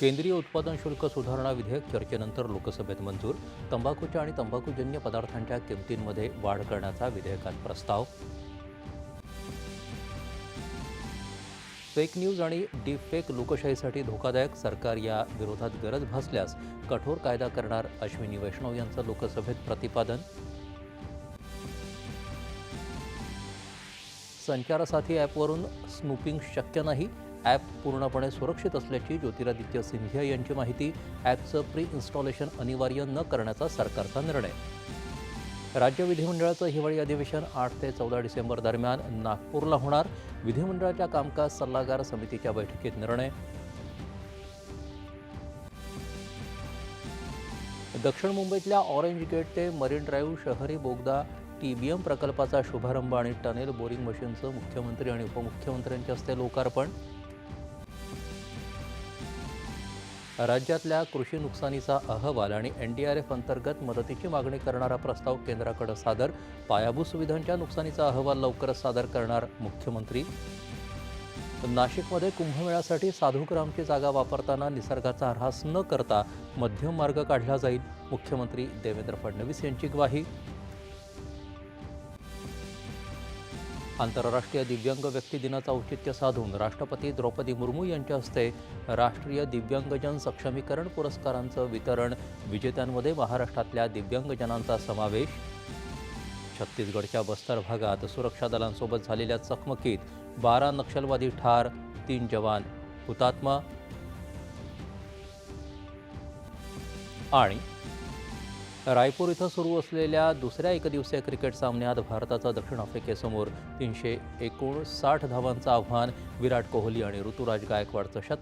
केंद्रीय उत्पादन शुल्क सुधारणा विधेयक चर्चेनंतर लोकसभेत मंजूर. तंबाखूच्या आणि तंबाखूजन्य पदार्थांच्या किमतींमध्ये वाढ करण्याचा विधेयकात प्रस्ताव. फेक न्यूज आणि डीपफेक लोकशाहीसाठी धोकादायक. सरकार या विरोधात गरज भासल्यास कठोर कायदा करणार. अश्विनी वैष्णव यांचं लोकसभेत प्रतिपादन. संचारसाथी ॲपवरून स्नूपिंग शक्य नाही. ॲप पूर्णपणे सुरक्षित असल्याची ज्योतिरादित्य सिंधिया यांची माहिती. ॲपचं प्री इन्स्टॉलेशन अनिवार्य न करण्याचा सरकारचा निर्णय. राज्य विधिमंडळाचं हिवाळी अधिवेशन 8 ते 14 डिसेंबर दरम्यान नागपूरला होणार. विधिमंडळाच्या कामकाज सल्लागार समितीच्या बैठकीत निर्णय. दक्षिण मुंबईतल्या ऑरेंज गेट ते मरीन ड्राईव्ह शहरी बोगदा TBM प्रकल्पाचा शुभारंभ आणि टनेल बोरिंग मशीनचं मुख्यमंत्री आणि उपमुख्यमंत्र्यांच्या हस्ते लोकार्पण. राज्यातल्या कृषी नुकसानीचा अहवाल आणि NDRF अंतर्गत मदतीची मागणी करणारा प्रस्ताव केंद्राकडे सादर. पायाभूत सुविधांच्या नुकसानीचा अहवाल लवकरच सादर करणार मुख्यमंत्री. नाशिकमध्ये कुंभमेळ्यासाठी साधुग्रामची जागा वापरताना निसर्गाचा ऱ्हास न करता मध्यम मार्ग काढला जाईल. मुख्यमंत्री देवेंद्र फडणवीस यांची ग्वाही. आंतरराष्ट्रीय दिव्यांग व्यक्ती दिनाचं औचित्य साधून राष्ट्रपती द्रौपदी मुर्मू यांच्या हस्ते राष्ट्रीय दिव्यांगजन सक्षमीकरण पुरस्कारांचं वितरण. विजेत्यांमध्ये महाराष्ट्रातल्या दिव्यांगजनांचा समावेश. छत्तीसगडच्या बस्तर भागात सुरक्षा दलांसोबत झालेल्या चकमकीत 12 नक्षलवादी ठार, 3 जवान हुतात्मा. आणि रायपूर इथं सुरू असलेल्या दुसऱ्या एकदिवसीय क्रिकेट सामन्यात भारताचा दक्षिण आफ्रिकेसमोर 359 धावांचं आव्हान. विराट कोहली आणि ऋतुराज गायकवाडचं शतक.